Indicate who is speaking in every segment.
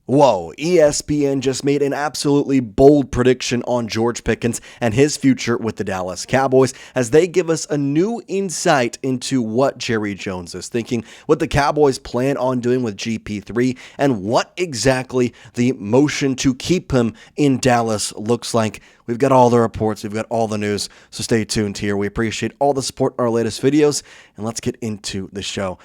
Speaker 1: Whoa, ESPN just made an absolutely bold prediction on George Pickens and his future with the Dallas Cowboys as they give us a new insight into what Jerry Jones is thinking, what the Cowboys plan on doing with GP3, and what exactly the motion to keep him in Dallas looks like. We've got all the reports, we've got all the news, so stay tuned here. We appreciate all the support in our latest videos, and let's get into the show.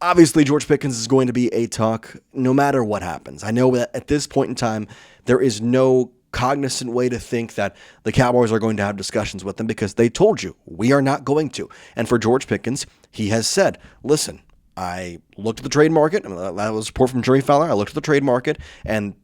Speaker 1: Obviously, George Pickens is going to be a talk no matter what happens. I know that at this point in time, there is no cognizant way to think that the Cowboys are going to have discussions with them because they told you, we are not going to. And for George Pickens, he has said, listen, I looked at the trade market, and that was a report from Jeremy Fowlers. I looked at the trade market, and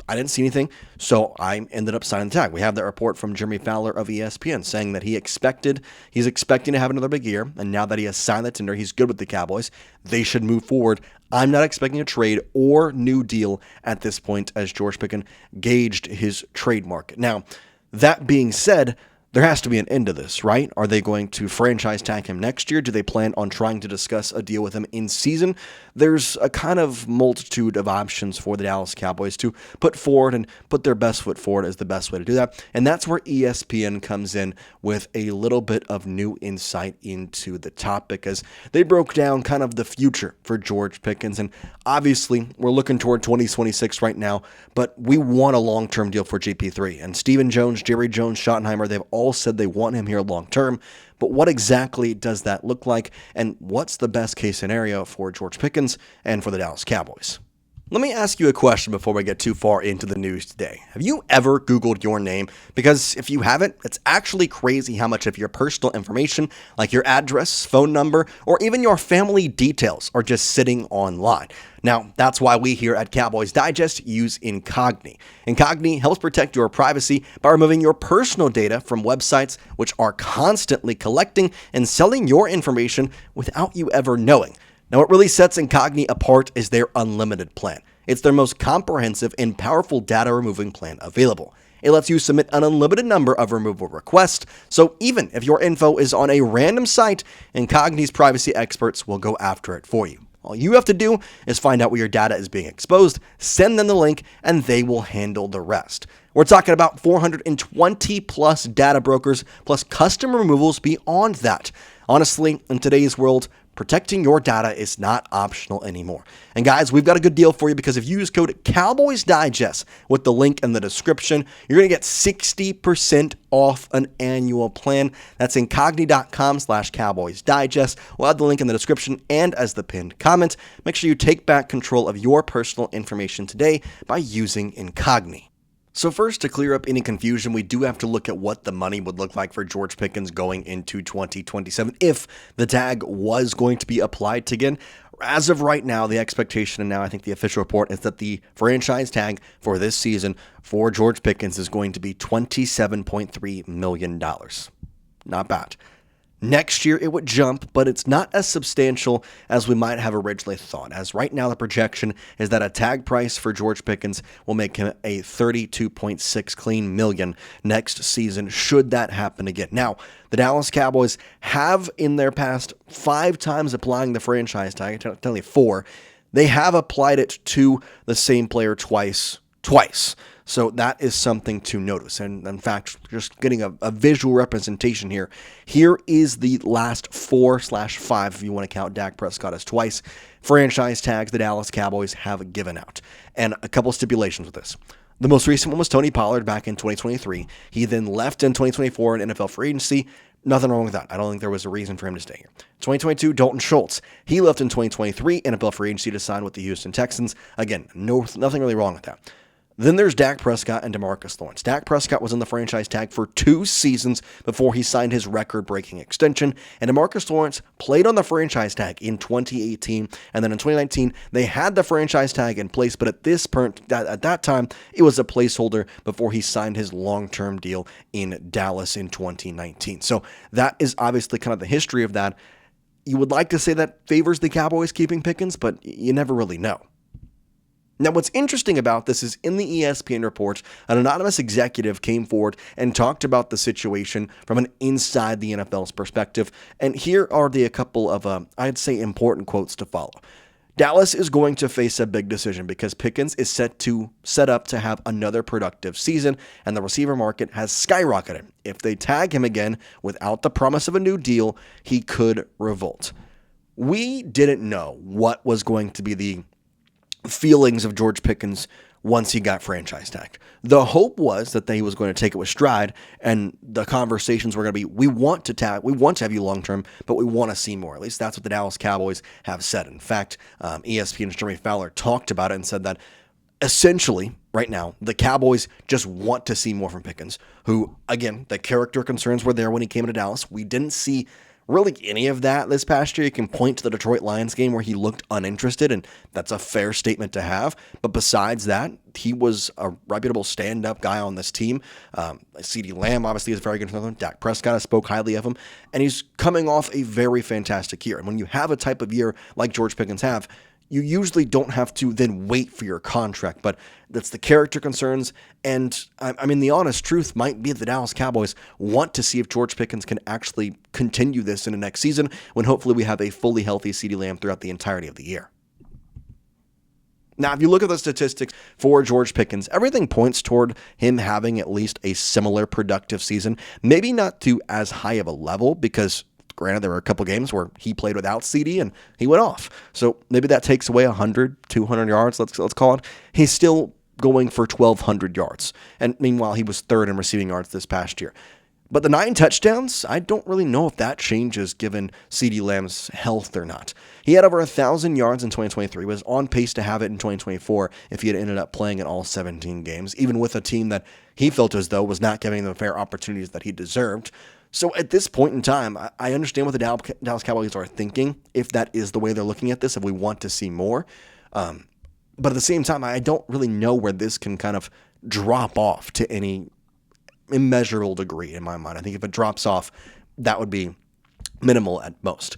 Speaker 1: I didn't see anything, so I ended up signing the tag. We have that report from Jeremy Fowlers of ESPN saying that he's expecting to have another big year, and now that he has signed the tender, he's good with the Cowboys. They should move forward. I'm not expecting a trade or new deal at this point as George Pickens gauged his trade market. Now, that being said, there has to be an end to this, right? Are they going to franchise tag him next year? Do they plan on trying to discuss a deal with him in season? There's a kind of multitude of options for the Dallas Cowboys to put forward and put their best foot forward as the best way to do that. And that's where ESPN comes in with a little bit of new insight into the topic as they broke down kind of the future for George Pickens. And obviously, we're looking toward 2026 right now, but we want a long-term deal for GP3. And Stephen Jones, Jerry Jones, Schottenheimer, they've all said they want him here long-term. But what exactly does that look like? And what's the best case scenario for George Pickens and for the Dallas Cowboys? Let me ask you a question before we get too far into the news today. Have you ever Googled your name? Because if you haven't, it's actually crazy how much of your personal information, like your address, phone number, or even your family details are just sitting online. Now, that's why we here at Cowboys Digest use Incogni. Incogni helps protect your privacy by removing your personal data from websites which are constantly collecting and selling your information without you ever knowing. Now, what really sets Incogni apart is their unlimited plan. It's their most comprehensive and powerful data removing plan available. It lets you submit an unlimited number of removal requests, so even if your info is on a random site, Incogni's privacy experts will go after it for you. All you have to do is find out where your data is being exposed, send them the link, and they will handle the rest. We're talking about 420 plus data brokers plus custom removals beyond that. Honestly, in today's world, protecting your data is not optional anymore. And guys, we've got a good deal for you because if you use code Cowboys Digest with the link in the description, you're going to get 60% off an annual plan. That's incogni.com/Cowboys Digest. We'll add the link in the description and as the pinned comment. Make sure you take back control of your personal information today by using Incogni. So first, to clear up any confusion, we do have to look at what the money would look like for George Pickens going into 2027 if the tag was going to be applied to again. As of right now, the expectation, and now I think the official report, is that the franchise tag for this season for George Pickens is going to be $27.3 million. Not bad. Next year, it would jump, but it's not as substantial as we might have originally thought, as right now the projection is that a tag price for George Pickens will make him a $32.6 clean million next season, should that happen again. Now, the Dallas Cowboys have in their past 5 times applying the franchise tag, I tell you 4, they have applied it to the same player twice. So that is something to notice. And in fact, just getting a visual representation here. Here is the last 4/5, if you want to count Dak Prescott as twice, franchise tags the Dallas Cowboys have given out. And a couple stipulations with this. The most recent one was Tony Pollard back in 2023. He then left in 2024 in NFL free agency. Nothing wrong with that. I don't think there was a reason for him to stay here. 2022, Dalton Schultz. He left in 2023 NFL free agency to sign with the Houston Texans. Again, nothing really wrong with that. Then there's Dak Prescott and DeMarcus Lawrence. Dak Prescott was in the franchise tag for 2 seasons before he signed his record-breaking extension, and DeMarcus Lawrence played on the franchise tag in 2018, and then in 2019, they had the franchise tag in place, but at that time, it was a placeholder before he signed his long-term deal in Dallas in 2019. So that is obviously kind of the history of that. You would like to say that favors the Cowboys keeping Pickens, but you never really know. Now, what's interesting about this is in the ESPN report, an anonymous executive came forward and talked about the situation from an inside the NFL's perspective. And here are a couple of, I'd say, important quotes to follow. Dallas is going to face a big decision because Pickens is set up to have another productive season, and the receiver market has skyrocketed. If they tag him again without the promise of a new deal, he could revolt. We didn't know what was going to be the feelings of George Pickens once he got franchise tagged. The hope was that he was going to take it with stride, and the conversations were going to be, we want to have you long term, but we want to see more. At least that's what the Dallas Cowboys have said. In fact, ESPN's Jeremy Fowlers talked about it and said that essentially, right now, the Cowboys just want to see more from Pickens, who, again, the character concerns were there when he came into Dallas. We didn't see really any of that this past year. You can point to the Detroit Lions game where he looked uninterested, and that's a fair statement to have. But besides that, he was a reputable stand-up guy on this team. CeeDee Lamb obviously is very good for them. Dak Prescott spoke highly of him, and he's coming off a very fantastic year. And when you have a type of year like George Pickens have, you usually don't have to then wait for your contract, but that's the character concerns. And I mean, the honest truth might be that the Dallas Cowboys want to see if George Pickens can actually continue this in the next season when hopefully we have a fully healthy CeeDee Lamb throughout the entirety of the year. Now, if you look at the statistics for George Pickens, everything points toward him having at least a similar productive season, maybe not to as high of a level because granted, there were a couple games where he played without CeeDee and he went off. So maybe that takes away 100, 200 yards, let's call it. He's still going for 1,200 yards. And meanwhile, he was third in receiving yards this past year. But the 9 touchdowns, I don't really know if that changes given CeeDee Lamb's health or not. He had over 1,000 yards in 2023, was on pace to have it in 2024 if he had ended up playing in all 17 games, even with a team that he felt as though was not giving them fair opportunities that he deserved. So at this point in time, I understand what the Dallas Cowboys are thinking, if that is the way they're looking at this, if we want to see more. But at the same time, I don't really know where this can kind of drop off to any immeasurable degree in my mind. I think if it drops off, that would be minimal at most.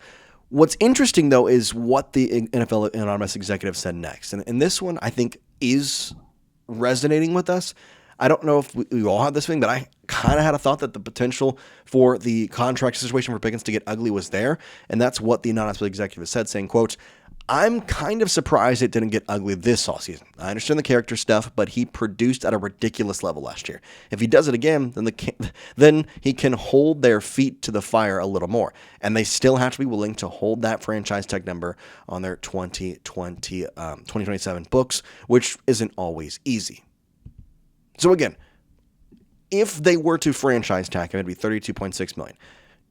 Speaker 1: What's interesting, though, is what the NFL anonymous executive said next. And this one, I think, is resonating with us. I don't know if we all have this thing, but I kind of had a thought that the potential for the contract situation for Pickens to get ugly was there. And that's what the anonymous executive said, saying, quote, I'm kind of surprised it didn't get ugly this offseason. I understand the character stuff, but he produced at a ridiculous level last year. If he does it again, then he can hold their feet to the fire a little more. And they still have to be willing to hold that franchise tag number on their 2027 books, which isn't always easy. So again, if they were to franchise tag him, it'd be $32.6 million.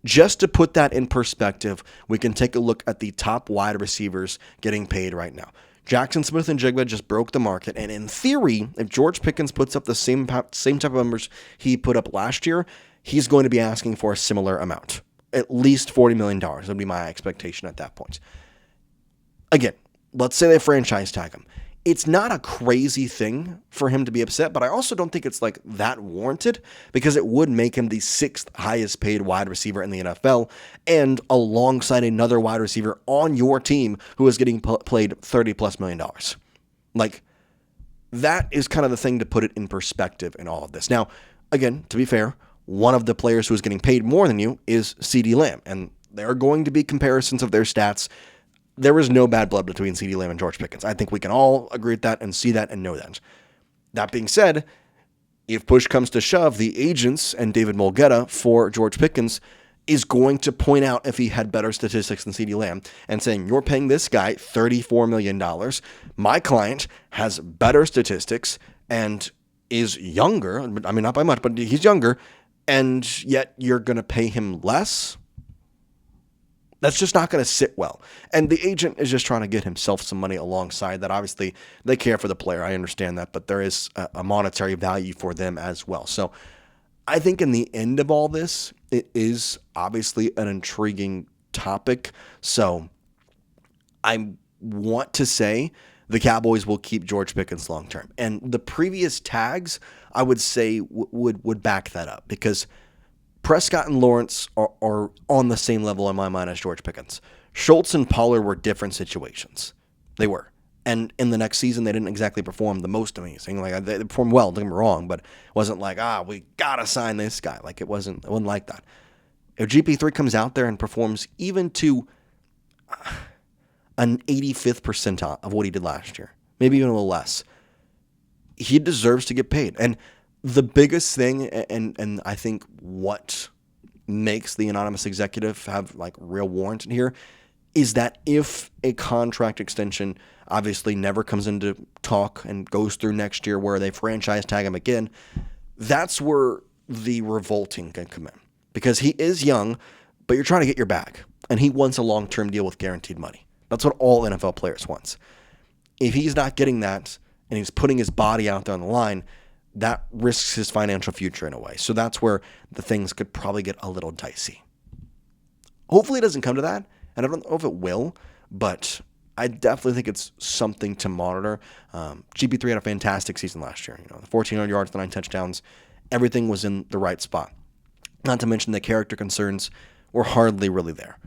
Speaker 1: Just to put that in perspective, we can take a look at the top wide receivers getting paid right now. Jackson Smith and Jigba just broke the market, and in theory, if George Pickens puts up the same type of numbers he put up last year, he's going to be asking for a similar amount, at least $40 million would be my expectation at that point. Again, let's say they franchise tag him. It's not a crazy thing for him to be upset, but I also don't think it's like that warranted because it would make him the 6th highest paid wide receiver in the NFL and alongside another wide receiver on your team who is getting played $30+ million. Like, that is kind of the thing to put it in perspective in all of this. Now, again, to be fair, one of the players who is getting paid more than you is CeeDee Lamb, and there are going to be comparisons of their stats. There is no bad blood between CeeDee Lamb and George Pickens. I think we can all agree with that and see that and know that. That being said, if push comes to shove, the agents and David Mulgeta for George Pickens is going to point out if he had better statistics than CeeDee Lamb and saying, you're paying this guy $34 million. My client has better statistics and is younger. I mean, not by much, but he's younger. And yet you're going to pay him less. That's just not going to sit well. And the agent is just trying to get himself some money alongside that. Obviously, they care for the player. I understand that. But there is a monetary value for them as well. So I think in the end of all this, it is obviously an intriguing topic. So I want to say the Cowboys will keep George Pickens long term. And the previous tags, I would say, would back that up because Prescott and Lawrence are on the same level in my mind as George Pickens. Schultz and Pollard were different situations. They were. And in the next season, they didn't exactly perform the most amazing. Like, they performed well, don't get me wrong, but it wasn't like, we got to sign this guy. Like, it wasn't like that. If GP3 comes out there and performs even to an 85th percentile of what he did last year, maybe even a little less. He deserves to get paid. And the biggest thing, and I think what makes the anonymous executive have like real warrant in here, is that if a contract extension obviously never comes into talk and goes through next year where they franchise tag him again, that's where the revolting can come in. Because he is young, but you're trying to get your bag. And he wants a long-term deal with guaranteed money. That's what all NFL players want. If he's not getting that and he's putting his body out there on the line, that risks his financial future in a way. So that's where the things could probably get a little dicey. Hopefully it doesn't come to that, and I don't know if it will, but I definitely think it's something to monitor. GP3 had a fantastic season last year. The 1,400 yards, the 9 touchdowns, everything was in the right spot. Not to mention the character concerns were hardly really there.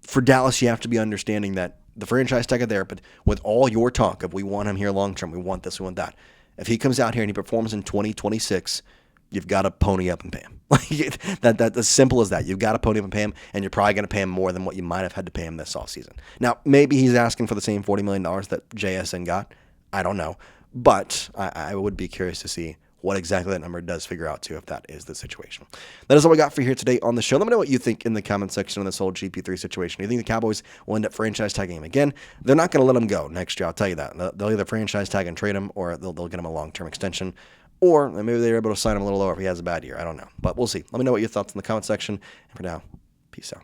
Speaker 1: For Dallas, you have to be understanding that the franchise tag is there, but with all your talk of we want him here long term, we want this, we want that. If he comes out here and he performs in 2026, you've got to pony up and pay him. That's as simple as that. You've got to pony up and pay him, and you're probably going to pay him more than what you might have had to pay him this offseason. Now, maybe he's asking for the same $40 million that JSN got. I don't know. But I would be curious to see what exactly that number does figure out to, if that is the situation. That is all we got for here today on the show. Let me know what you think in the comment section on this whole GP3 situation. Do you think the Cowboys will end up franchise tagging him again? They're not going to let him go next year, I'll tell you that. They'll either franchise tag and trade him, or they'll get him a long-term extension, or maybe they're able to sign him a little lower if he has a bad year. I don't know, but we'll see. Let me know what your thoughts in the comment section. And for now, peace out.